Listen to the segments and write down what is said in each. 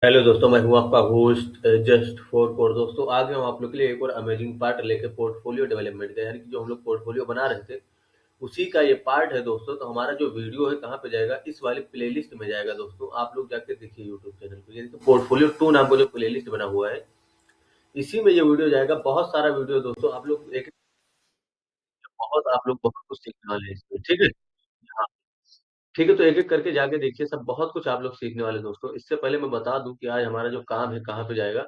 Hello दोस्तों, मैं हूँ आपका होस्ट जस्ट फॉर कोड। दोस्तों आ गया हूँ आप लोग के लिए एक और अमेजिंग पार्ट लेके पोर्टफोलियो डेवलपमेंट का, यानी कि जो हम लोग पोर्टफोलियो बना रहे थे उसी का ये पार्ट है दोस्तों। तो हमारा जो वीडियो है कहाँ पे जाएगा, इस वाले प्लेलिस्ट में जाएगा दोस्तों। आप लोग जाके देखिए यूट्यूब चैनल पे, यानी कि पोर्टफोलियो 2 नाम का जो प्लेलिस्ट बना हुआ है, इसी में ये वीडियो जाएगा। बहुत सारा वीडियो दोस्तों, आप लोग एक आप लोग बहुत कुछ सीखने वाले हैं इसमें, ठीक है। हाँ, ठीक है, तो एक-एक करके जाके देखिए, सब बहुत कुछ आप लोग सीखने वाले हैं दोस्तों। इससे पहले मैं बता दूँ कि आज हमारा जो काम है कहाँ पे जाएगा।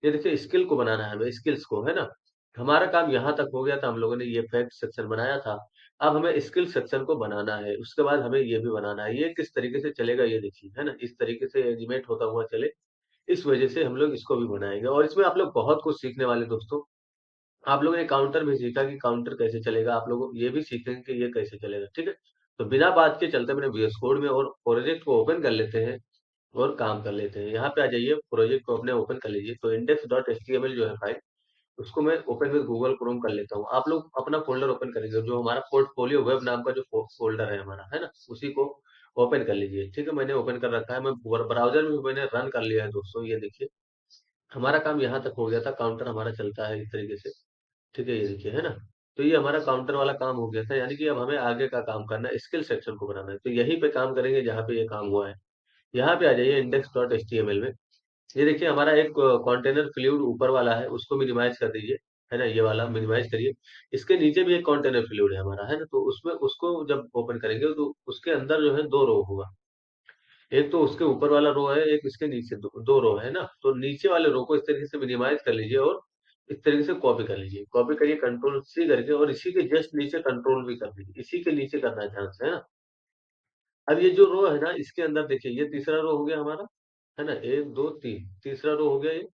ये देखिए, स्किल को बनाना है हमें, स्किल्स को, है ना? हमारा काम यहाँ तक हो गया था, हम लोगों ने ये फैक्ट सेक्शन बनाया था। अब हमें स्किल सेक्शन को बनाना है, उसके बाद हमें ये भी बनाना है। ये किस तरीके से चलेगा ये देखिए, है ना? इस तरीके से एनिमेट होता हुआ चले, इस वजह से हम लोग इसको भी बनाएँगे और इसमें आप लोग बहुत कुछ सीखने वाले हैं दोस्तों। आप लोगों ने काउंटर भी सीखा कि काउंटर कैसे चलेगा, आप लोग ये भी सीखेंगे कि ये कैसे चलेगा, ठीक है? तो बिना बात के चलते हैं अपने वीएस कोड में और प्रोजेक्ट को ओपन कर लेते हैं और काम कर लेते हैं। यहाँ पे आ जाइए, प्रोजेक्ट को अपने ओपन कर लीजिए। तो index.html जो है फाइल, उसको मैं ओपन विद गूगल क्रोम कर लेता हूँ। आप लोग अपना फ़ोल्डर ओपन करेंगे, जो हमारा पोर्टफोलियो वेब नाम का जो फ़ोल्डर है हमारा, है ना? उसी को ओपन कर लीजिए, ठीक है? मैंने ओपन कर रखा है, मैं ब्राउज़र में भी मैंने रन कर लिया है दोस्तों, ये देखिए। हमारा काम यहाँ तक हो गया था, काउंटर हमारा चलता है इस तरीके से। ठीक है, ये देखिए, है ना? तो ये हमारा काउंटर वाला काम हो गया था, यानी कि अब हमें आगे का काम करना है, स्किल सेक्शन को बनाना है। तो यहीं पे काम करेंगे जहाँ पे ये काम हुआ है। यहाँ पे आ जाइए index.html में। ये देखिए, हमारा एक कंटेनर फ्लूइड ऊपर वाला है, उसको मिनिमाइज़ कर दीजिए, है ना? ये वाला मिनिमाइज़ करिए। इसके नीचे भी एक कंटेनर फ्लूइड है हमारा, है ना? तो उसमें उसको जब ओपन करेंगे तो उसके अंदर जो है 2 रो होगा। एक तो उसके ऊपर वाला रो है, एक इसके नीचे 2 रो है ना? तो नीचे वाले रो को इस तरीके से मिनिमाइज़ कर लीजिए और इस तरीके से कॉपी कर लीजिए। कॉपी करिए कंट्रोल सी करके और इसी के जस्ट नीचे कंट्रोल वी कर दीजिए। इसी के नीचे करना है ध्यान से, है ना? अब ये जो रो है ना, इसके अंदर देखिए, ये तीसरा रो हो गया हमारा, है ना? 1, 2, 3 तीसरा रो हो गया ये।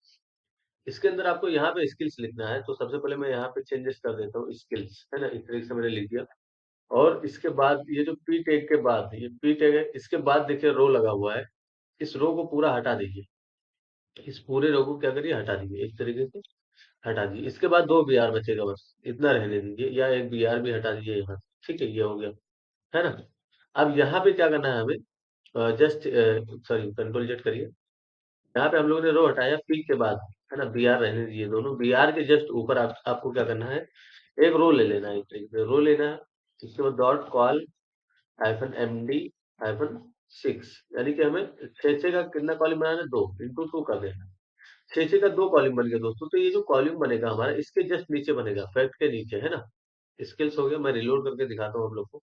इसके अंदर आपको यहाँ पे स्किल्स लिखना है, तो सबसे पहले मैं यहाँ पे चेंजेस कर देता हूँ स्किल्स, है ना? इस तरीके से मैंने लिख दिया और इसके बाद ये जो पी टैग के बाद, ये पी टैग है, इसके बाद देखिए रो लगा हुआ है। इस रो को पूरा हटा दीजिए। इस पूरे रो को क्या करिए, हटा दीजिए, इस तरीके से हटा दीजिए। इसके बाद 2 बीआर बचेगा बस, इतना रहने दीजिए या 1 बीआर भी हटा दीजिए यहाँ से, ठीक है? ये हो गया, है ना? अब यहाँ पे क्या करना है हमें, जस्ट सॉरी, कंट्रोल जेड करिए। यहाँ पे हम लोगों ने रो हटाया पी के बाद, है ना? बीआर रहने दीजिए दोनों। बीआर के जस्ट ऊपर आपको क्या करना है, एक रो ले लेना है, इस तरीके से रो लेना है। इसके बाद dot call hyphen MD hyphen 6, यानी कि हमें 6 का कितना कॉलम बनाना है, 2 इंटू 2 कर देना है। 6-6 का 2 कॉलम बन गया दोस्तों। तो ये जो कॉलम बनेगा हमारा, इसके जस्ट नीचे बनेगा, फैक्ट के नीचे, है ना? स्किल्स हो गया, मैं रिलोड करके दिखाता हूँ आप लोग को।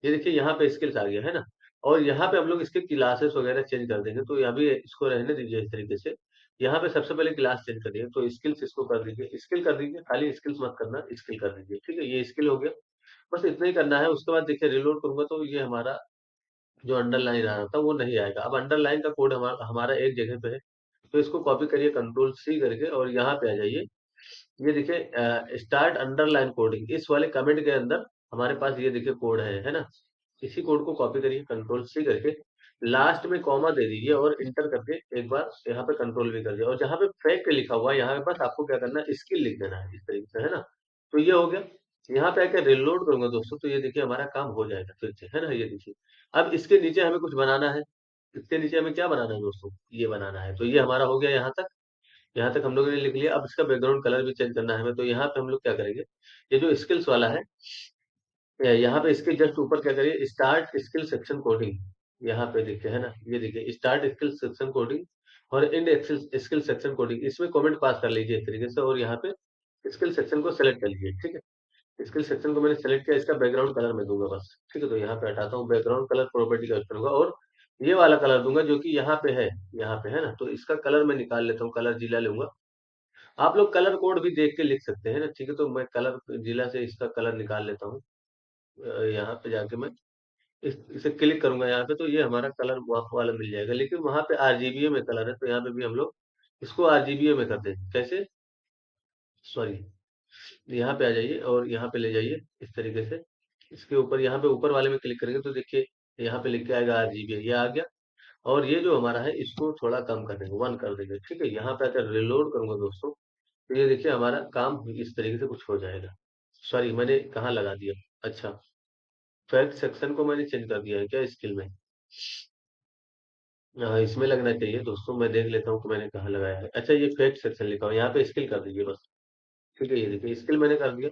ये देखिए, यहाँ पे स्किल्स आ गया, है ना? और यहाँ पे हम लोग इसके क्लासेस वगैरह चेंज कर देंगे, तो यहाँ भी इसको रहने दीजिए इस तरीके से। यहाँ पे सबसे पहले क्लास चेंज करिए, तो स्किल्स इसको कर दीजिए, स्किल कर दीजिए, खाली स्किल्स मत करना, स्किल कर दीजिए, ठीक है? ये स्किल हो गया, बस इतना ही करना है। उसके बाद देखिए रिलोड करूँगा तो ये हमारा जो अंडरलाइन आ रहा था वो नहीं आएगा। अब अंडरलाइन का कोड हमारा एक जगह पे है, तो इसको कॉपी करिए कंट्रोल सी करके और यहाँ पे आ जाइए। ये देखिए, स्टार्ट अंडरलाइन कोडिंग, इस वाले कमेंट के अंदर हमारे पास ये देखिए कोड है ना? इसी कोड को कॉपी करिए कंट्रोल सी करके, लास्ट में कॉमा दे दीजिए और इंटर करके एक बार यहाँ पे कंट्रोल भी कर दिया और जहाँ पे फैक्ट लिखा हुआ है यहाँ पे बस आपको क्या करना है, स्किल लिख देना है इस तरीके से, है ना? तो ये हो गया। यहाँ पे आके रिलोड करूंगा दोस्तों, तो ये देखिए हमारा काम हो जाएगा फिर से, है ना? ये देखिए, अब इसके नीचे हमें कुछ बनाना है। इसके नीचे हमें क्या बनाना है दोस्तों, ये बनाना है। तो ये हमारा हो गया यहाँ तक। यहाँ तक हम लोगों ने लिख लिया। अब इसका बैकग्राउंड कलर भी चेंज करना है हमें, तो यहाँ पे हम लोग क्या करेंगे, ये जो स्किल्स वाला है, यहाँ पे इसके जस्ट ऊपर क्या करिए, स्टार्ट स्किल सेक्शन कोडिंग। यहाँ पे देखिए, है ना? ये देखिए स्टार्ट स्किल सेक्शन कोडिंग और एंड स्किल सेक्शन कोडिंग, इसमें कमेंट पास कर लीजिए इस तरीके से और यहाँ पे स्किल सेक्शन को सेलेक्ट कर लीजिए, ठीक है? स्किल सेक्शन को मैंने सेलेक्ट किया, इसका बैकग्राउंड कलर मैं दूंगा बस, ठीक है? तो यहाँ पे हटाता हूँ, बैकग्राउंड कलर प्रॉपर्टी का यूज करूंगा और ये वाला कलर दूंगा जो कि यहाँ पे है, यहाँ पे, है ना? तो इसका कलर मैं निकाल लेता हूँ, कलर जिला लूंगा। आप लोग कलर कोड भी देख के लिख सकते हैं ना, ठीक है? तो मैं कलर जिला से इसका कलर निकाल लेता हूँ। यहाँ पे जाके मैं इसे क्लिक करूंगा यहाँ पे, तो ये हमारा कलर वहाँ वाला मिल जाएगा, लेकिन वहाँ पे आरजीबीए में कलर है, तो यहाँ पे भी हम लोग इसको आरजीबीए में कर देंगे। कैसे, सॉरी, यहाँ पे आ जाइए और यहाँ पे ले जाइए इस तरीके से। इसके ऊपर, यहाँ पे ऊपर वाले में क्लिक करेंगे तो देखिए यहाँ पे लिख के आएगा आरजीबी, ये आ गया। और ये जो हमारा है इसको थोड़ा कम कर देंगे, 1 कर देंगे, ठीक है? यहाँ पे अगर रिलोड करूंगा दोस्तों, तो ये देखिए हमारा काम इस तरीके से कुछ हो जाएगा। सॉरी, मैंने कहाँ लगा दिया, अच्छा, फैक्ट सेक्शन को मैंने चेंज कर दिया है क्या स्किल में? इसमें लगना चाहिए दोस्तों, मैं देख लेता हूँ कि मैंने कहाँ लगाया है। अच्छा, ये फैक्ट सेक्शन लिखा हुआ है, यहाँ पे स्किल कर दीजिए बस। ठीक है, ये देखिए स्किल मैंने कर दिया।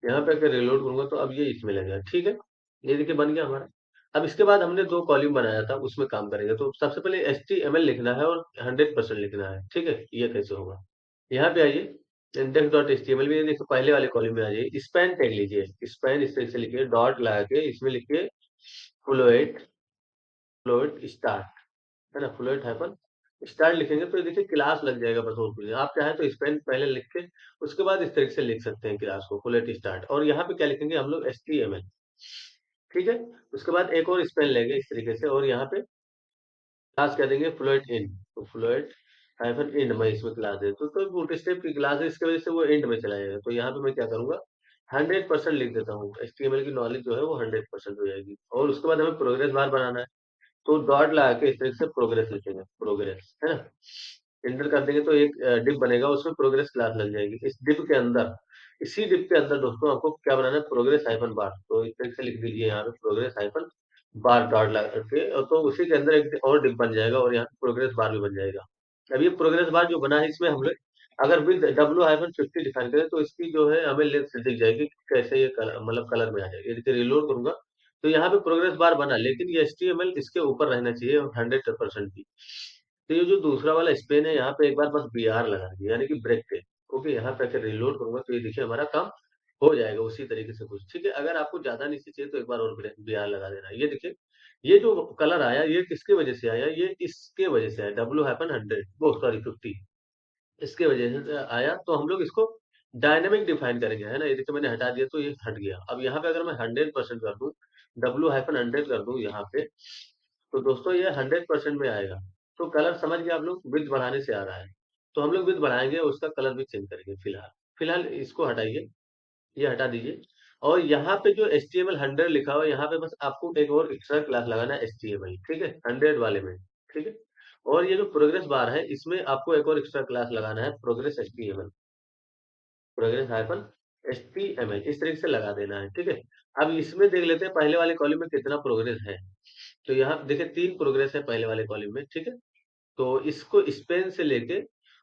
यहाँ पे अगर रिलोड करूंगा तो अब ये इसमें लगेगा। ठीक है, ये देखिए बन गया हमारा। अब इसके बाद हमने दो कॉलम बनाया था, उसमें काम करेंगे। तो सबसे पहले HTML लिखना है और 100% लिखना है। ठीक है, ये कैसे होगा? यहाँ पे आइए, index.html में ये देखो पहले वाले कॉलम में आ जाइए, स्पैन टैग लीजिए। स्पैन इस तरह से लिखिए, डॉट लगा के इसमें लिखिए फ्लोएट, फ्लोएट स्टार्ट, है ना, फ्लोएट हाइफन स्टार्ट लिखेंगे तो ये देखिए क्लास लग जाएगा बस, और कुछ नहीं। आप चाहें तो स्पेन पहले लिख के उसके बाद इस तरीके से लिख सकते हैं क्लास को, फ्लोएट स्टार्ट। और यहाँ पे क्या लिखेंगे हम लोग? HTML। ठीक है, उसके बाद एक और स्पेन लेंगे इस तरीके से, और यहाँ पे क्लास कह देंगे फ्लोएट इन। तो फ्लोएट हाइफन इंड मैं इसमें क्लास दे तो बूटस्ट्रैप की क्लास है, इसकी वजह से वो एंड में चला जाएगा। तो यहाँ पे मैं क्या करूंगा, 100% लिख देता हूँ। HTML की नॉलेज जो है वो 100% हो जाएगी। और उसके बाद हमें प्रोग्रेस बार बनाना है। तो डॉट लगा के इस तरीके से प्रोग्रेस लिखेंगे, प्रोग्रेस, है ना। एंटर कर देंगे तो एक डिप बनेगा, उसमें प्रोग्रेस क्लास लग जाएगी। इस डिप के अंदर, इसी डिप के अंदर दोस्तों आपको क्या बनाना है? प्रोग्रेस हाइफन बार। तो इस तरीके से लिख दीजिए यहाँ पे प्रोग्रेस हाइफन बार डॉट लगा के, और तो उसी के अंदर एक और डिप बन जाएगा, और यहाँ प्रोग्रेस बार भी बन जाएगा। अब ये प्रोग्रेस बार जो बना है, इसमें हम लोग अगर विद W-50 डिफाइन करें तो इसकी जो है हमें लेंथ दिख जाएगी कि कैसे ये कलर, मतलब कलर में आ जाएगी। यदि रिलोड करूंगा तो यहाँ पे प्रोग्रेस बार बना, लेकिन ये HTML इसके ऊपर रहना चाहिए 100% की। तो ये जो दूसरा वाला स्पेन है, यहाँ पे एक बार बस BR लगा दिया, यानी कि ब्रेक पे। ओके, यहाँ पे अगर रिलोड करूंगा तो ये देखिए हमारा काम हो जाएगा उसी तरीके से कुछ। ठीक है, अगर आपको ज्यादा नीचे चाहिए तो एक बार और BR लगा देना। ये देखिए, ये जो कलर आया ये किसके वजह से आया? ये इसके वजह से आया, W-100, वो सॉरी 50, इसके वजह से आया। तो हम लोग इसको डायनेमिक डिफाइन करेंगे, है ना। ये देखिए मैंने हटा दिया तो ये हट गया। अब यहाँ पे अगर मैं 100% कर दूं, W-100 कर दूं यहाँ पे, तो दोस्तों ये 100% में आएगा। तो कलर समझ गए आप लोग, विड्थ बढ़ाने से आ रहा है। तो हम लोग विड्थ बढ़ाएंगे, उसका कलर भी चेंज करेंगे। फिलहाल फिलहाल इसको हटाइए, ये हटा दीजिए। और यहाँ पे जो HTML 100 लिखा हुआ है, यहाँ पे बस आपको एक और एक्स्ट्रा क्लास लगाना है HTML। ठीक है, 100 वाले में। ठीक है, और ये जो प्रोग्रेस बार है, इसमें आपको एक और एक्स्ट्रा क्लास लगाना है, progress HTML, progress hyphen HTML, इस तरीके से लगा देना है। ठीक है, अब इसमें देख लेते हैं पहले वाले कॉलम में कितना प्रोग्रेस है। तो यहाँ देखिए 3 प्रोग्रेस है पहले वाले कॉलम में। ठीक है, तो इसको इस पेन से लेके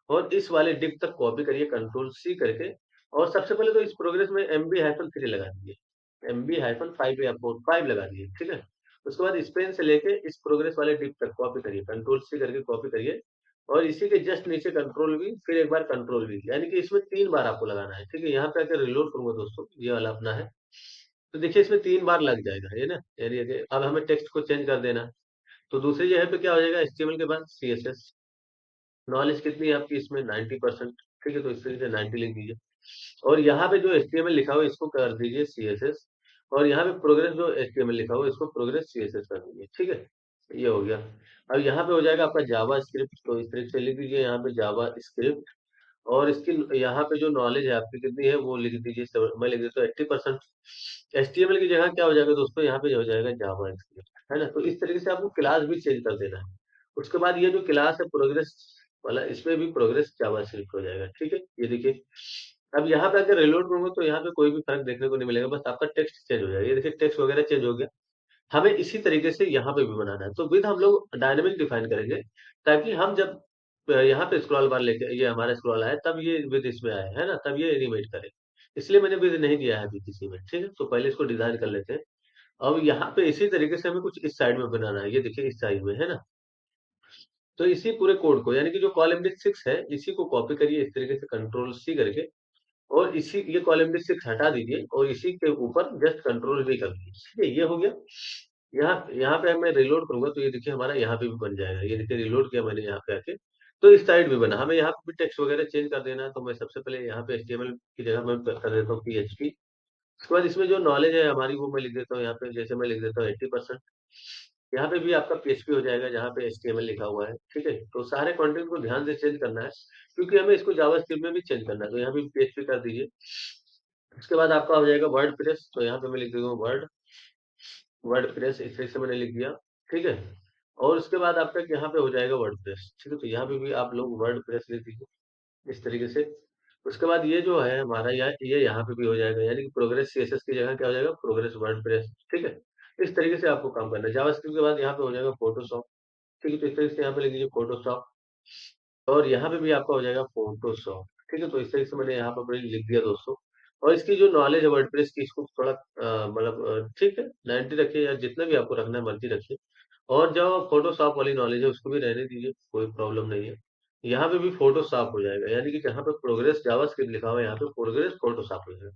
और इस वाले डिप तक कॉपी करिए, कंट्रोल C करके। और सबसे पहले तो इस प्रोग्रेस में MB-3 लगा दीजिए, MB-5 या 5 लगा दिए। ठीक है, उसके बाद इस पेन से लेके इस प्रोग्रेस वाले डिप तक कॉपी करिए, कंट्रोल C करके कॉपी करिए। और इसी के जस्ट नीचे कंट्रोल V, फिर एक बार कंट्रोल V, यानी कि इसमें 3 बार आपको लगाना है। ठीक है, यहाँ पे आकर रिलोड करूंगा दोस्तों, ये वाला अपना है। तो देखिए इसमें 3 बार लग जाएगा, है ना। यानी कि अब हमें टेक्स्ट को चेंज कर देना है। तो दूसरी जगह पे क्या हो जाएगा, HTML के बाद CSS। नॉलेज कितनी है आपकी इसमें? 90%। ठीक है, तो इस तरीके से 90 लिख दीजिए। और यहाँ पे जो HTML लिखा हुआ है इसको कर दीजिए CSS। और यहाँ पे प्रोग्रेस जो HTML लिखा हुआ है इसको प्रोग्रेस CSS कर दीजिए। ठीक है, ये हो गया। अब यहाँ पे हो जाएगा आपका जावा स्क्रिप्ट, तो इस तरीके से लिख दीजिए यहाँ पे जावा स्क्रिप्ट। और इसकी यहाँ पे जो नॉलेज है आपकी कितनी है वो लिख दीजिए, मैं लिख देता हूँ 80%। HTML की जगह क्या हो जाएगा दोस्तों, यहाँ पे हो जाएगा जावा स्क्रिप्ट, है ना। तो इस तरीके से आपको क्लास भी चेंज कर देना है। उसके बाद ये जो क्लास है प्रोग्रेस वाला, इसमें भी प्रोग्रेस जावा स्क्रिप्ट हो जाएगा। ठीक है, ये देखिए। अब यहाँ पे अगर रिलोड करूंगा तो यहाँ पे कोई भी फर्क देखने को नहीं मिलेगा, बस आपका टेक्स्ट चेंज हो जाएगा। ये देखिए टेक्स्ट वगैरह चेंज हो गया। हमें इसी तरीके से यहाँ पे भी बनाना है। तो विद हम लोग डायनेमिक डिफाइन करेंगे, ताकि हम जब यहाँ पे स्क्रॉल बार लेके ये हमारा स्क्रॉल आया तब ये विद इसमें आए, है ना, तब ये एनिमेट करे। इसलिए मैंने विद नहीं दिया है अभी किसी में। ठीक है, तो पहले इसको डिजाइन कर लेते हैं। अब यहाँ पे इसी तरीके से हमें कुछ इस साइड में बनाना है, ये देखिए इस साइड में, है ना। तो इसी पूरे कोड को, यानी कि जो कॉलम नंबर 6 है, इसी को कॉपी करिए इस तरीके से कंट्रोल C करके। और इसी ये कॉलम नंबर 6 हटा दीजिए और इसी के ऊपर जस्ट कंट्रोल V कर दीजिए। ठीक है, ये हो गया। यहाँ यहाँ पे मैं रिलोड करूंगा तो ये देखिए हमारा यहाँ पे भी बन जाएगा। ये देखिए रिलोड किया मैंने यहाँ पे आके, तो इस साइड भी बना। हमें यहाँ पे भी टेक्स्ट वगैरह चेंज कर देना है, तो मैं सबसे पहले यहाँ पे HTML की जगह मैं कर देता हूँ PHP। उसके बाद इसमें जो नॉलेज है हमारी वो मैं लिख देता हूँ यहाँ पे, जैसे मैं लिख देता हूँ 80%। यहाँ पे भी आपका PHP हो जाएगा जहाँ पे HTML लिखा हुआ है। ठीक है, तो सारे कंटेंट को ध्यान से चेंज करना है, क्योंकि हमें इसको जावास्क्रिप्ट में भी चेंज करना है। तो यहाँ पे PHP कर दीजिए। उसके बाद आपका हो जाएगा वर्डप्रेस, तो यहाँ पे मैं लिख देता हूँ वर्डप्रेस, इस तरह से मैंने लिख दिया। ठीक है, और उसके बाद आपका यहाँ पे हो जाएगा वर्डप्रेस। ठीक है, तो यहाँ पे भी आप लोग वर्डप्रेस लिख दीजिए इस तरीके से। उसके बाद ये जो है हमारा ये यहाँ पे भी हो जाएगा, यानी कि प्रोग्रेस CSS की जगह क्या हो जाएगा, प्रोग्रेस वर्डप्रेस। ठीक है, इस तरीके से आपको काम करना है। जावास्क्रिप्ट के बाद यहाँ पे हो जाएगा फोटोशॉप। ठीक है, तो इस तरीके से यहाँ पे लिख लीजिए फोटोशॉप और यहाँ पे भी आपका हो जाएगा फोटोशॉप, ठीक है? तो इस तरीके से मैंने यहाँ पे अपने लिख दिया दोस्तों। और इसकी जो नॉलेज है वर्डप्रेस की इसको थोड़ा मतलब ठीक है 90 रखिए या जितना भी आपको रखना है मर्ज़ी रखिए। और जो फ़ोटोशॉप वाली नॉलेज है उसको भी रहने दीजिए, कोई प्रॉब्लम नहीं है। यहाँ पे भी फ़ोटोशॉप हो जाएगा, यानी कि जहाँ पे प्रोग्रेस जावास्क्रिप्ट लिखा हुआ है यहाँ पे प्रोग्रेस फ़ोटोशॉप हो जाएगा।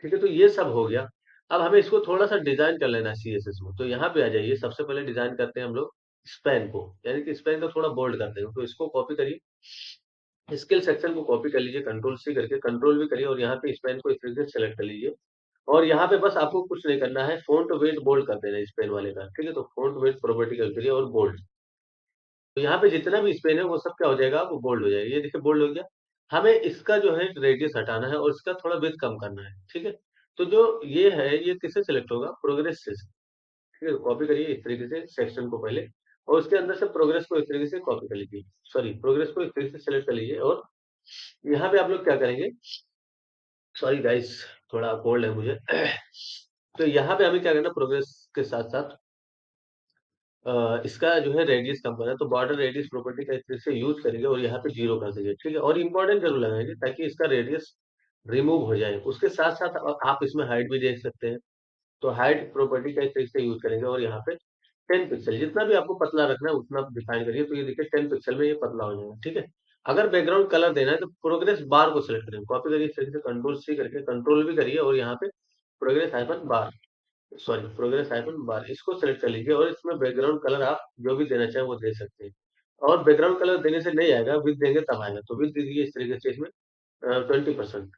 ठीक है, तो ये सब हो गया। अब हमें इसको थोड़ा-सा डिज़ाइन कर लेना है सीएसएस में। तो यहाँ पे आ जाइए, सबसे पहले डिज़ाइन करते हैं हम लोग स्पैन को, यानी कि स्पैन को थोड़ा बोल्ड करते हैं। तो इसको कॉपी करिए, स्किल सेक्शन को कॉपी कर लीजिए, कंट्रोल सी करके कंट्रोल वी करिए और यहाँ पे स्पैन को इस तरीके से सेलेक्ट कर लीजिए। और यहाँ पे बस आपको कुछ नहीं करना है, फ़ॉन्ट वेट बोल्ड कर देना है स्पेन वाले का, ठीक है? तो फ़ॉन्ट वेट प्रॉपर्टी क्लिक करिए और बोल्ड। तो यहाँ पे जितना भी स्पेन है वो सब क्या हो जाएगा, वो बोल्ड हो जाएगा। ये देखिए बोल्ड हो गया। हमें इसका जो है रेडियस हटाना है और इसका थोड़ा विड्थ कम करना है, ठीक है? तो जो ये है, ये किससे सेलेक्ट होगा? प्रोग्रेस से, ठीक है? कॉपी करिए इस तरीके से सेक्शन को पहले और उसके अंदर से प्रोग्रेस को इस तरीके से कॉपी कर लीजिए। सॉरी, प्रोग्रेस को इस तरीके से सेलेक्ट कर लीजिए और यहाँ पे आप लोग क्या करेंगे, सॉरी गाइस थोड़ा कोल्ड है मुझे। तो यहाँ पे हमें क्या करना है प्रोग्रेस के साथ-साथ इसका जो है रेडियस कम करना है, तो बॉर्डर रेडियस प्रॉपर्टी का इस तरह से यूज़ करेंगे और यहाँ पे 0 कर देंगे, ठीक है? और इम्पोर्टेंट ज़रूर लगाएँगे ताकि इसका रेडियस रिमूव हो जाए। उसके साथ-साथ आप इसमें हाइट भी देख सकते हैं, तो हाइट प्रॉपर्टी का इस तरीके से यूज़ करेंगे और यहाँ पे 10 पिक्सल जितना भी आपको पतला रखना है उतना आप डिफाइन करिए, तो ये देखिए 10 पिक्सल में ये पतला हो जाएगा, ठीक है? अगर बैकग्राउंड कलर देना है तो प्रोग्रेस बार को सेलेक्ट करेंगे, कॉपी करिए इस तरीके से कंट्रोल सी करके कंट्रोल वी करिए और यहाँ पे प्रोग्रेस हाइफन बार सॉरी प्रोग्रेस हाइफन बार इसको सेलेक्ट कर लीजिए और इसमें बैकग्राउंड कलर आप जो भी देना चाहें वो दे सकते हैं। और बैकग्राउंड कलर देने से नहीं आएगा, विड्थ देंगे तब आएगा। तो विड्थ दे दीजिए इस तरीके से इसमें 20%,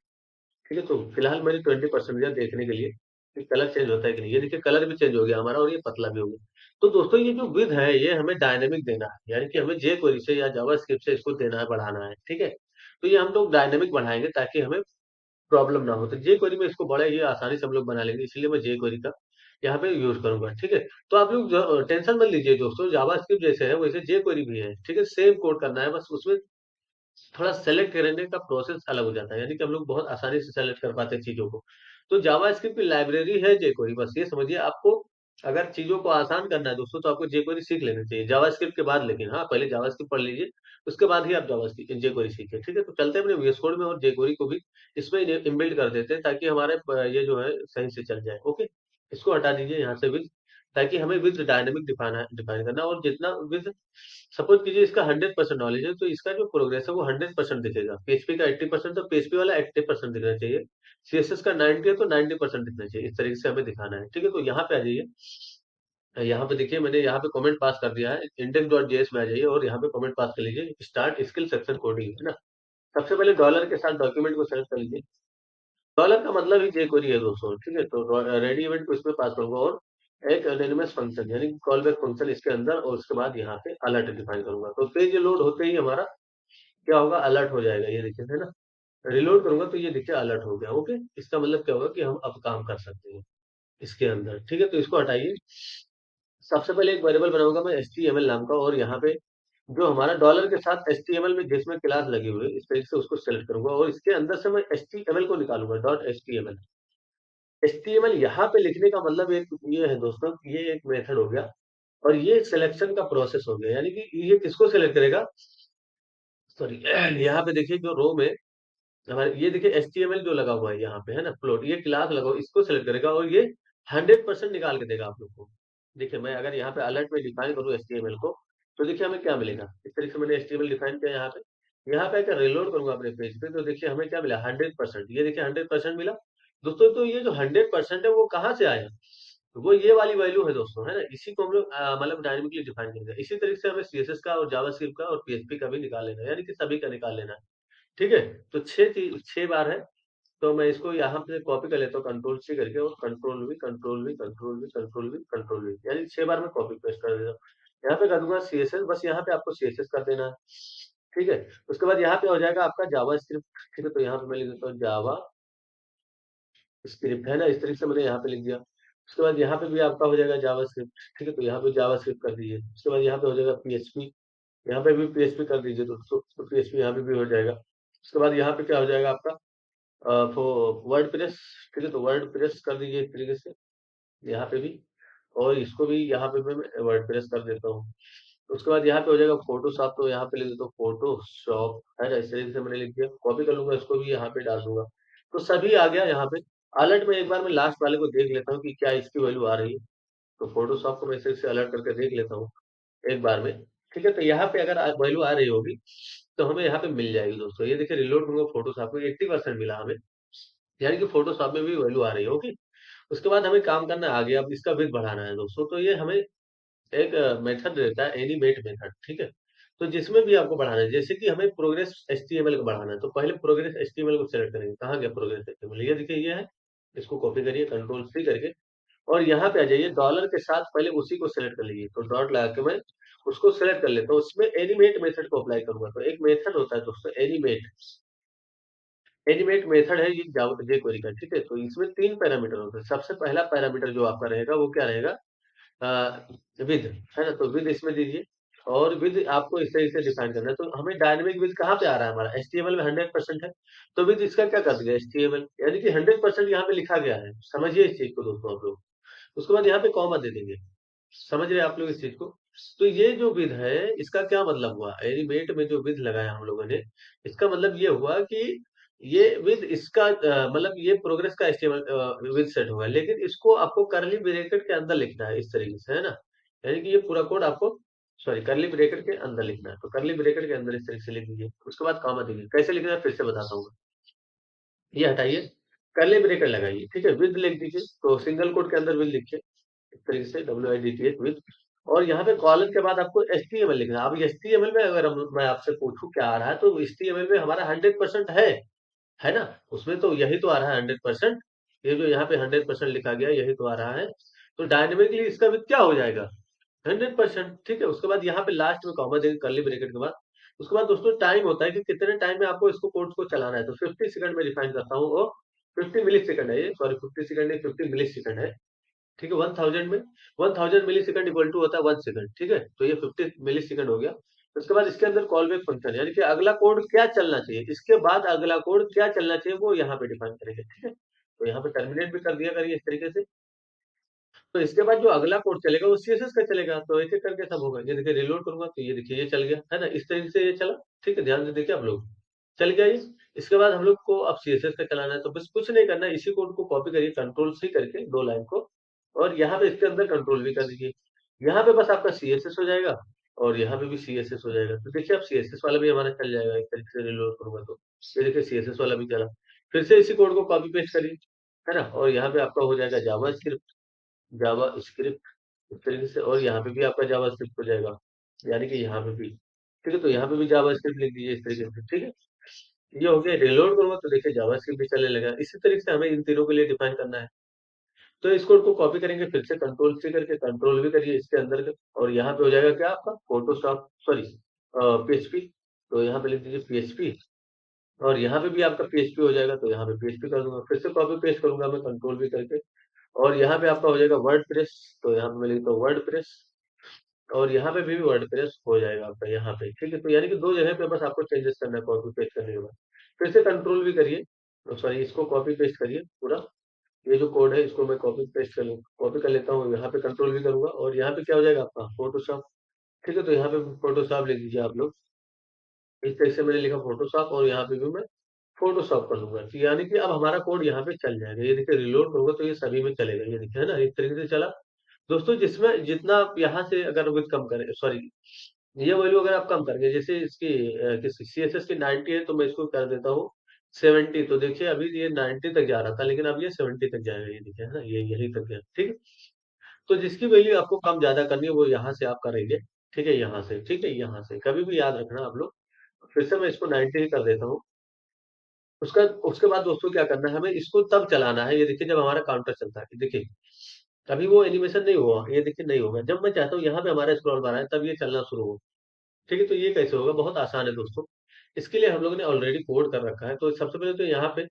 ठीक है? तो फिलहाल मैंने 20% दिया देखने के लिए कि कलर चेंज होता है कि नहीं। ये देखिए कलर भी चेंज हो गया हमारा और ये पतला भी हो गया। तो दोस्तों ये जो विड्थ है ये हमें डायनामिक देना है, यानी कि हमें jQuery से या जावास्क्रिप्ट से इसको देना है, बढ़ाना है, ठीक है? तो ये हम लोग डायनामिक बढ़ाएँगे ताकि हमें प्रॉब्लम ना हो। तो jQuery में इसको बड़ा ही आसानी से हम लोग बना लेंगे, इसलिए मैं jQuery का यहाँ पे यूज़ करूँगा, ठीक है? तो आप लोग टेंशन मत लीजिए दोस्तों, जावास्क्रिप्ट जैसे है वैसे jQuery भी है, ठीक है? सेम कोड करना है, बस उसमें थोड़ा सेलेक्ट करने का प्रोसेस अलग हो जाता है, यानी कि हम लोग बहुत आसानी से सेलेक्ट कर पाते हैं चीज़ों को। तो जावास्क्रिप्ट की लाइब्रेरी है jQuery, बस ये समझिए आपको अगर चीज़ों को आसान करना है दोस्तों, तो आपको jQuery सीख लेना चाहिए, जावास्क्रिप्ट के बाद लेकिन हाँ, पहले जावास्क्रिप्ट पढ़ लीजिए, उसके बाद ही आप jQuery सीखिए, ठीक है? तो चलते हैं अपने VS कोड में और jQuery को भी इसमें इनबिल्ट कर देते हैं ताकि हमारे ये जो है सही से चल जाए, ओके? इसको हटा दीजिए यहाँ से विड्थ ताकि हमें विड्थ डायनामिक डिफाइन करना है और जितना विड्थ सपोज़ कीजिए इसका 100% नॉलेज है, तो इसका जो प्रोग्रेस है वो 100% दिखेगा। पीएचपी का 80% तो पीएचपी वाला 80% दिखना चाहिए। सीएसएस का 90 है तो 90% दिखना चाहिए। इस तरीके से हमें दिखाना है, ठीक है? तो यहाँ पे आ जाइए। यहाँ पे देखिए मैंने यहाँ पे कमेंट पास कर दिया है। index.js में आ जाइए और यहाँ पे कमेंट पास कर लीजिए। स्टार्ट स्किल सेक्शन कोडिंग, है ना? सबसे पहले डॉलर के साथ डॉक्यूमेंट को सेलेक्ट कर लीजिए। डॉलर का मतलब ही jQuery है दोस्तों, ठीक है? तो रेडी इवेंट को इसमें पास करूँगा और एक एनोनिमस फंक्शन यानी कॉल बैक फंक्शन इसके अंदर और उसके बाद यहाँ पे अलर्ट डिफाइन करूँगा। तो पेज लोड होते ही हमारा क्या होगा अलर्ट हो जाएगा, ये देखिए, है ना? रिलोड करूँगा तो ये देखिए अलर्ट हो गया, ओके? इसका मतलब क्या होगा कि हम अब काम कर सकते हैं इसके अंदर, ठीक है? तो इसको हटाइए। सबसे पहले एक वेरिएबल बनाऊँगा मैं एचटीएमएल नाम का और यहाँ पे जो हमारा डॉलर के साथ एचटीएमएल में जिसमें क्लास लगी हुई है, इस तरीके से उसको सेलेक्ट करूँगा और इसके अंदर से मैं एचटीएमएल को निकालूँगा, डॉट एचटीएमएल। एचटीएमएल यहाँ पे लिखने का मतलब एक ये है दोस्तों कि ये एक मेथड हो गया और ये सिलेक्शन का प्रोसेस हो गया, यानी कि ये किसको सेलेक्ट करेगा सॉरी यहाँ पे देखिए जो रो में हमारे ये देखिए एचटीएमएल जो लगा हुआ है यहाँ पे, है ना? फ्लोट ये क्लास लगा हुआ है, इसको सेलेक्ट करेगा और ये 100% निकाल के देगा आप लोग को। देखिए मैं अगर यहाँ पे अलर्ट में डिफाइन करूँ एचटीएमएल को, तो देखिए हमें क्या मिलेगा? इस तरीके से मैंने एचटीएमएल डिफाइन किया यहाँ पे। यहाँ पे आके रिलोड करूँगा अपने पेज पे, तो देखिए हमें क्या मिला 100%, ये देखिए 100% मिला। दोस्तों तो ये जो 100% है वो कहाँ से आया? वो ये वाली वैल्यू है दोस्तों, है ना? इसी को हम लोग मतलब डायनामिकली डिफाइन करेंगे। इसी तरीके से हमें सीएसएस का और जावास्क्रिप्ट का और पीएचपी का भी निकाल लेना है, यानी कि सभी का निकाल लेना है। ठीक है? तो 6 बार है, तो मैं इसको यहाँ पे कॉपी कर लेता हूँ कंट्रोल सी करके और control we, control we, control we, control we, control we, यानी 6 बार मैं कॉपी पेस्ट कर देता हूँ। यहाँ पे कर दूँगा सीएसएस, बस यहाँ पे आपको सीएसएस कर देना है। ठीक है? उसके बाद यहाँ पे हो जाएगा आपका जावास्क्रिप्ट, ठीक है? तो यहाँ पे मैं लिख देता हूँ जावा स्क्रिप्ट, है ना? इस तरीके से मैंने यहाँ पे लिख दिया। उसके बाद यहाँ पे भी आपका हो जाएगा जावास्क्रिप्ट, ठीक है? तो यहाँ पे जावास्क्रिप्ट कर दीजिए। उसके बाद यहाँ पे हो जाएगा पीएचपी, यहाँ पे भी पीएचपी कर दीजिए दोस्तों, तो पीएचपी यहाँ पे भी हो जाएगा। उसके बाद यहाँ पे क्या हो जाएगा आपका वर्डप्रेस, ठीक है? तो वर्डप्रेस कर दीजिए इस तरीके से, यहाँ पे भी और इसको भी यहाँ पे भी मैं वर्डप्रेस कर देता हूँ। उसके बाद यहाँ पे हो जाएगा फोटोशॉप, तो यहाँ पे लिख देता हूँ फोटोशॉप, है ना? इस तरीके से मैंने लिख दिया, कॉपी कर लूंगा, इसको भी यहाँ पे डाल दूंगा। तो सभी आ गया यहाँ पे। अलर्ट में एक बार मैं लास्ट वाले को देख लेता हूँ कि क्या इसकी वैल्यू आ रही है। तो फोटोशॉप को मैं इसे से अलर्ट करके देख लेता हूँ एक बार में। ठीक है, तो यहाँ पे अगर वैल्यू आ रही होगी तो हमें यहाँ पे मिल जाएगी दोस्तों। ये देखिए रिलोड करूंगा फोटोशॉप को, 80% मिला हमें, यानी कि फोटोशॉप में भी वैल्यू आ रही होगी। उसके बाद हमें काम करना है आगे, अब इसका विड्थ बढ़ाना है दोस्तों। तो ये हमें एक मेथड रहता है एनिमेट मेथड, ठीक है? तो जिसमें भी आपको बढ़ाना है, जैसे कि हमें प्रोग्रेस एचटीएमएल को बढ़ाना है, तो पहले प्रोग्रेस एचटीएमएल को सेलेक्ट करेंगे। कहाँ गया प्रोग्रेस एचटीएमएल? ये देखिए ये है। इसको कॉपी करिए कंट्रोल सी करके, और यहाँ पे आ जाइए, डॉलर के साथ पहले उसी को सेलेक्ट कर लीजिए। तो डॉट लगा के मैं उसको सेलेक्ट कर लेता हूँ, उसमें एनिमेट मेथड को अप्लाई करूंगा। तो एक मेथड होता है दोस्तों एनिमेट, एनिमेट मेथड है ये जावा jQuery का, ठीक है? तो इसमें 3 पैरामीटर होते हैं। सबसे पहला पैरामीटर जो आपका रहेगा वो क्या रहेगा? विद, है ना? तो विद इसमें दीजिए, और विद आपको इस तरीके से डिफाइन करना है। तो हमें डायनेमिक विद कहाँ पे आ रहा है? हमारा एचटीएमएल में 100% है। तो विद इसका क्या कर दिया एचटीएमएल, यानी कि 100% यहाँ पे लिखा गया है। समझिए इस चीज को दोस्तों आप लोग। उसके बाद यहाँ पे कॉमा दे देंगे। समझ रहे हैं आप लोग इस चीज को? तो ये जो विध है इसका क्या मतलब हुआ? एनिमेट में जो विध लगाया हम लोगों ने, इसका मतलब ये हुआ कि ये विद इसका मतलब ये प्रोग्रेस का एस्टिमेट विद सेट होगा, लेकिन इसको आपको करली ब्रैकेट के अंदर लिखना है इस तरीके से, है ना? यानी कि ये पूरा कोड आपको, सॉरी, करली ब्रैकेट के अंदर लिखना है। तो करली ब्रैकेट के अंदर इस तरीके से लिख दीजिए, उसके बाद कॉमा दीजिए। कैसे लिखना है फिर से बताता हूँ। ये हटाइए, कर्ली ब्रैकेट लगाइए, ठीक है? विद लिख दीजिए, तो सिंगल कोट के अंदर विद लिखिए इस तरीके से, WIDTH विद। और यहाँ पे कॉलन के बाद आपको HTML लिखना है। अब HTML में अगर मैं आपसे पूछूं क्या आ रहा है, तो HTML में हमारा 100% है ना? उसमें तो यही तो आ रहा है 100%। ये जो यहाँ पे 100% लिखा गया है, यही तो आ रहा है। तो डायनेमिकली इसका विद क्या हो जाएगा? 100%, ठीक है? उसके बाद यहाँ पे लास्ट में कॉमा देंगे कर्ली ब्रैकेट के बाद। उसके बाद दोस्तों टाइम होता है कि कितने टाइम में आपको इसको कोड को चलाना है। तो 50 सेकंड में डिफाइन करता हूँ, वो 50 मिली सेकंड है ये, सॉरी 50 सेकंड नहीं, 50 मिली सेकंड है, ठीक है? 1000 में 1000 मिली सेकंड इक्वल टू होता है 1 सेकंड, ठीक है? तो ये 50 मिली सेकंड हो गया। उसके बाद इसके अंदर कॉल बैक फंक्शन, यानी कि अगला कोड क्या चलना चाहिए, इसके बाद अगला कोड क्या चलना चाहिए वो यहाँ पे डिफाइन करेंगे, ठीक है? तो यहाँ पे टर्मिनेट भी कर दिया करिए इस तरीके से। तो इसके बाद जो अगला कोड चलेगा वो सीएसएस का चलेगा। तो ऐसे करके सब होगा। ये देखिए रिलोड करूंगा तो ये देखिए ये चल गया, है ना? इस तरीके से ये चला, ठीक है? ध्यान से देखिए आप लोग, चल गया ये। इसके बाद हम लोग को अब सीएसएस का चलाना है, तो बस कुछ नहीं करना है, इसी कोड को कॉपी करिए कंट्रोल सी करके 2 लाइन को, और यहाँ पे इसके अंदर कंट्रोल भी कर दीजिए। यहाँ पे बस आपका सीएसएस हो जाएगा, और यहाँ पे भी सीएसएस हो जाएगा। तो देखिए अब सीएसएस वाला भी हमारा चल जाएगा एक तरीके से रिलोड करूंगा तो। ये देखिए सीएसएस वाला भी चला। फिर से इसी कोड को कॉपी पेस्ट करिए, है ना? और यहाँ पे आपका हो जाएगा जावा स्क्रिप्ट इस तरीके से, और यहाँ पे भी आपका जावा स्क्रिप्ट हो जाएगा, यानी कि यहाँ पे भी, ठीक है? तो यहाँ पे भी जावा स्क्रिप्ट लिख दीजिए इस तरीके से, ठीक है? ये हो गया। रिलोड करूंगा तो देखिए जावा स्क्रिप्ट भी चलने लगा। इसी तरीके से हमें इन तीनों के लिए डिफाइन करना है। तो इस कोड को कॉपी करेंगे, फिर से कंट्रोल सी करके कंट्रोल भी करिए इसके अंदर का, और यहाँ पे हो जाएगा क्या आपका फोटोशॉप, सॉरी पीएचपी। तो यहाँ पे लिख दीजिए पीएचपी, और यहाँ पे भी आपका पीएचपी हो जाएगा, तो यहाँ पे पीएचपी कर दूंगा। फिर से कॉपी पेस्ट करूंगा मैं कंट्रोल भी करके, और यहाँ पे आपका हो जाएगा वर्ड प्रेस। तो यहाँ पे मैं लिखता हूँ वर्ड प्रेस, और यहाँ पे भी वर्डप्रेस हो जाएगा आपका यहाँ पे, ठीक है? तो यानी कि 2 जगह पे बस आपको चेंजेस करना है कॉपी पेस्ट करने के बाद। फिर से कंट्रोल भी करिए, सॉरी इसको कॉपी पेस्ट करिए पूरा। ये जो कोड है इसको मैं कॉपी कर लेता हूँ, यहाँ पे कंट्रोल भी करूंगा, और यहाँ पे क्या हो जाएगा आपका फोटोशॉप, ठीक है? तो यहाँ पे फोटोशॉप लिख दीजिए आप लोग। इस तरह से मैंने लिखा फोटोशॉप, और यहाँ पे भी मैं फोटोशॉप कर दूंगा। तो यानी कि अब हमारा कोड यहाँ पे चल जाएगा। ये देखिए रिलोड करूंगा तो ये सभी में चलेगा, ये देखिए, है ना? इस तरीके से चला दोस्तों। जिसमें जितना आप यहाँ से अगर विड्थ कम करें, सॉरी, ये वैल्यू अगर आप कम करेंगे, जैसे इसकी सीएसएस की 90 है, तो मैं इसको कर देता हूँ 70। तो देखिए अभी ये 90 तक जा रहा था, लेकिन अब ये 70 तक जाएगा, ये देखिए, है ना? ये यही तक गया, ठीक है? तो जिसकी वैल्यू आपको कम ज्यादा करनी है वो यहाँ से आप करेंगे, ठीक है? यहाँ से, ठीक है? यहाँ से कभी भी याद रखना आप लोग। फिर से मैं इसको 90 ही कर देता हूँ। उसका उसके बाद दोस्तों क्या करना है, हमें इसको तब चलाना है, ये देखिए, जब हमारा काउंटर चलता है, देखिए अभी वो एनिमेशन नहीं हुआ, ये देखिए नहीं होगा। जब मैं चाहता हूँ यहाँ पे हमारा स्क्रॉल बार है तब ये चलना शुरू हो, ठीक है? तो ये कैसे होगा? बहुत आसान है दोस्तों। इसके लिए हम लोगों ने ऑलरेडी कोड कर रखा है। तो सबसे पहले तो यहाँ पे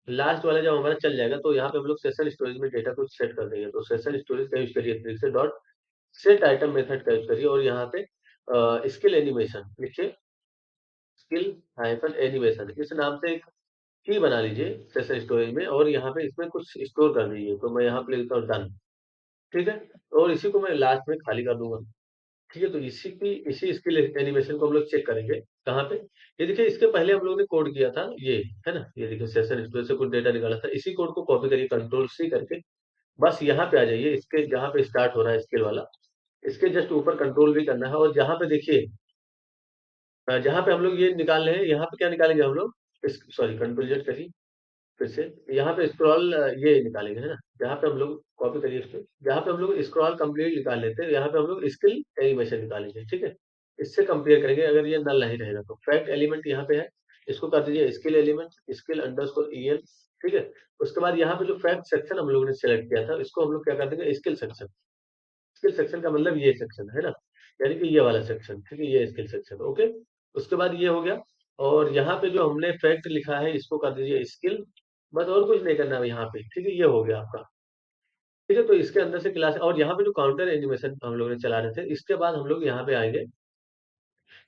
लास्ट वाला जब हमारा चल जाएगा, तो यहाँ पे हम लोग सेशन स्टोरेज में डेटा को सेट कर देंगे। तो सेशन स्टोरेज का यूज करिए फिर से, डॉट सेट आइटम मेथड का यूज करिए, और यहाँ पे स्किल एनिमेशन लिखिए, स्किल हाइफन एनिमेशन इस नाम से एक की बना लीजिए सेशन स्टोरेज में, और यहाँ पे इसमें कुछ स्टोर कर दीजिए। तो मैं यहाँ पे लिखता हूँ डन, ठीक है? और इसी को मैं लास्ट में खाली कर दूंगा, ठीक है, तो इसी स्किल एनिमेशन को हम लोग चेक करेंगे। कहाँ पे? ये देखिए, इसके पहले हम लोगों ने कोड किया था ये, है ना? ये देखिए सेशन स्टोरेज से कुछ डेटा निकाला था। इसी कोड को कॉपी करिए कंट्रोल सी करके, बस यहाँ पे आ जाइए, इसके जहाँ पे स्टार्ट हो रहा है स्किल वाला, इसके जस्ट ऊपर कंट्रोल भी करना है, और जहाँ पे देखिए जहाँ पे हम लोग ये निकाल रहे हैं, यहाँ पे क्या निकालेंगे हम लोग? सॉरी, कंट्रोल जेड करिए फिर से। यहाँ पे स्क्रॉल ये निकालेंगे, है ना? जहाँ पे हम लोग कॉपी करिए इसको, जहाँ पे हम लोग स्क्रॉल कंप्लीट निकाल लेते हैं, यहाँ पे हम लोग स्किल एनिमेशन निकालेंगे, ठीक है? इससे कंपेयर करेंगे, अगर ये नल नहीं रहेगा तो फैक्ट एलिमेंट यहाँ पे है, इसको कर दीजिए skill element, skill underscore EL, ठीक है? उसके बाद यहाँ पे जो फैक्ट सेक्शन हम लोगों ने सेलेक्ट किया था, इसको हम लोग क्या कर देंगे? Skill section. स्किल सेक्शन का मतलब ये सेक्शन है ना, यानी कि ये वाला सेक्शन, ठीक है? ये स्किल सेक्शन, ओके। उसके बाद ये हो गया, और यहाँ पे जो हमने फैक्ट लिखा है, इसको कर दीजिए स्किल, बस और कुछ नहीं करना है यहाँ पे, ठीक है? ये हो गया आपका, ठीक है? तो इसके अंदर से क्लास, और यहाँ पे जो काउंटर एनिमेशन हम लोग ने चला रहे थे, इसके बाद हम लोग यहाँ पे आएंगे।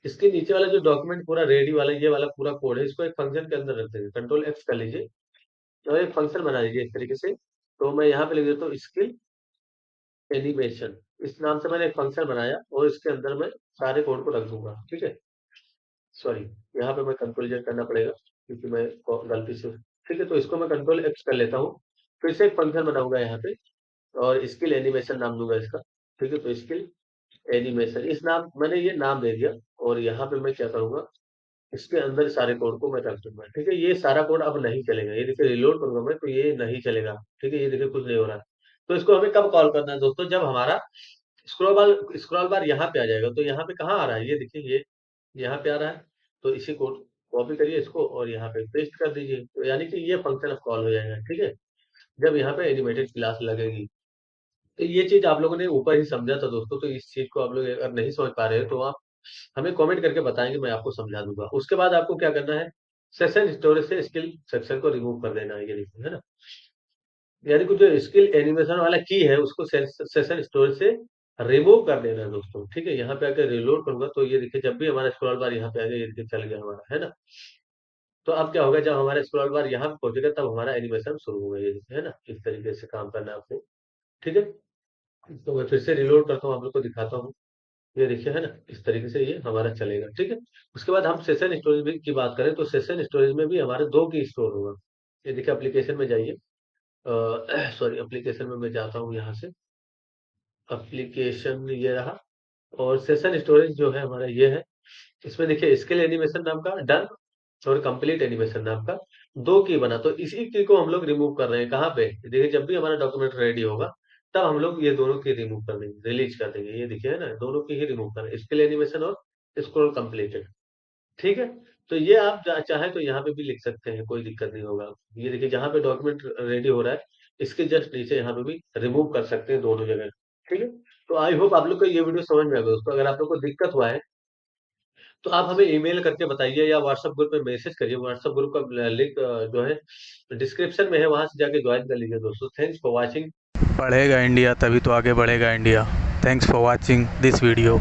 इसके नीचे वाला जो डॉक्यूमेंट पूरा रेडी वाला, ये वाला पूरा कोड है, इसको एक फंक्शन के अंदर रख देंगे, कंट्रोल X कर लीजिए, और एक फंक्शन बना लीजिए इस तरीके से। तो मैं यहाँ पे लिख देता हूँ स्किल एनिमेशन, इस नाम से मैंने एक फंक्शन बनाया, और इसके अंदर मैं सारे कोड को रख दूंगा, ठीक है? सॉरी, यहाँ पे मैं कंट्रोल जेड करना पड़ेगा, क्योंकि मैं गलती से, ठीक है? तो इसको मैं कंट्रोल X कर लेता हूँ, फिर से एक फंक्शन बनाऊंगा यहाँ पे, और स्किल एनिमेशन नाम दूंगा इसका, ठीक है? तो स्किल एनिमेशन, इस नाम मैंने ये नाम दे दिया, और यहाँ पे मैं क्या करूंगा? इसके अंदर सारे कोड को मैं रख दूंगा, ठीक है? ये सारा कोड अब नहीं चलेगा, ये देखिए रिलोड करूंगा मैं तो ये नहीं चलेगा, ठीक है? ये देखिए कुछ नहीं हो रहा है। तो इसको हमें कब कॉल करना है दोस्तों? जब हमारा स्क्रॉल बार यहाँ पे आ जाएगा। तो यहाँ पे कहाँ आ रहा है? ये देखिए, ये यहाँ पे आ रहा है। तो इसी को कॉपी करिए इसको, और यहाँ पे पेस्ट कर दीजिए, तो यानी कि ये फंक्शन अब कॉल हो जाएगा, ठीक है? जब यहाँ पे एनिमेटेड क्लास लगेगी। तो ये चीज आप लोगों ने ऊपर ही समझा था दोस्तों, तो इस चीज को आप लोग अगर नहीं समझ पा रहे हो तो आप हमें कमेंट करके बताएंगे, मैं आपको समझा दूंगा। उसके बाद आपको क्या करना है? सेशन स्टोरेज से स्किल सेक्शन को रिमूव कर देना है, ये देखिए, है ना? यानी कि जो स्किल एनिमेशन वाला की है, उसको सेशन स्टोरेज से रिमूव कर देना है दोस्तों, ठीक है? यहाँ पे आकर रिलोड करूंगा, तो ये देखिए, जब भी हमारा स्क्रॉल बार यहाँ पे आ गया, ये देखिए चल गया हमारा, है ना? तो अब क्या होगा? जब हमारा स्क्रॉल बार यहाँ पे पहुंचेगा, तब हमारा एनिमेशन शुरू होगा, ये देखिए, है ना? इस तरीके से काम करना है आपको, ठीक है? तो मैं फिर से रिलोड करता हूँ, आप लोग को दिखाता हूँ। ये देखिए, है ना? इस तरीके से ये हमारा चलेगा, ठीक है? उसके बाद हम सेशन स्टोरेज की बात करें, तो सेशन स्टोरेज में भी हमारे 2 की स्टोर होगा। ये देखिए, एप्लीकेशन में जाइए, सॉरी, एप्लीकेशन में मैं जाता हूँ यहाँ से, एप्लीकेशन ये रहा, और सेशन स्टोरेज जो है हमारा ये है। इसमें देखिए स्किल एनिमेशन नाम का डन, और कंप्लीट एनिमेशन नाम का 2 की बना। तो इसी की को हम लोग रिमूव कर रहे हैं, कहाँ पे? देखिए, जब भी हमारा डॉक्यूमेंट रेडी होगा, तब हम लोग ये दोनों की रिमूव कर देंगे, रिलीज कर देंगे। ये देखिए, है ना? दोनों की ही रिमूव कर रहे हैं, स्किल एनिमेशन और स्क्रॉल कंप्लीटेड, ठीक है? तो ये आप चाहे तो यहाँ पे भी लिख सकते हैं, कोई दिक्कत नहीं होगा। ये देखिए, जहाँ पे डॉक्यूमेंट रेडी हो रहा है, इसके जस्ट नीचे यहाँ पे भी रिमूव कर सकते हैं, दोनों जगह, ठीक है? तो आई होप आप लोग को ये वीडियो समझ में आ गया दोस्तों। अगर आप लोग को दिक्कत हुआ है, तो आप हमें ईमेल करके बताइए, या व्हाट्सएप ग्रुप में मैसेज करिए। व्हाट्सएप ग्रुप का लिंक जो है डिस्क्रिप्शन में है, वहां से जाके ज्वाइन कर लीजिए दोस्तों। Thanks for watching. पढ़ेगा इंडिया तभी तो आगे बढ़ेगा India. Thanks for watching this video.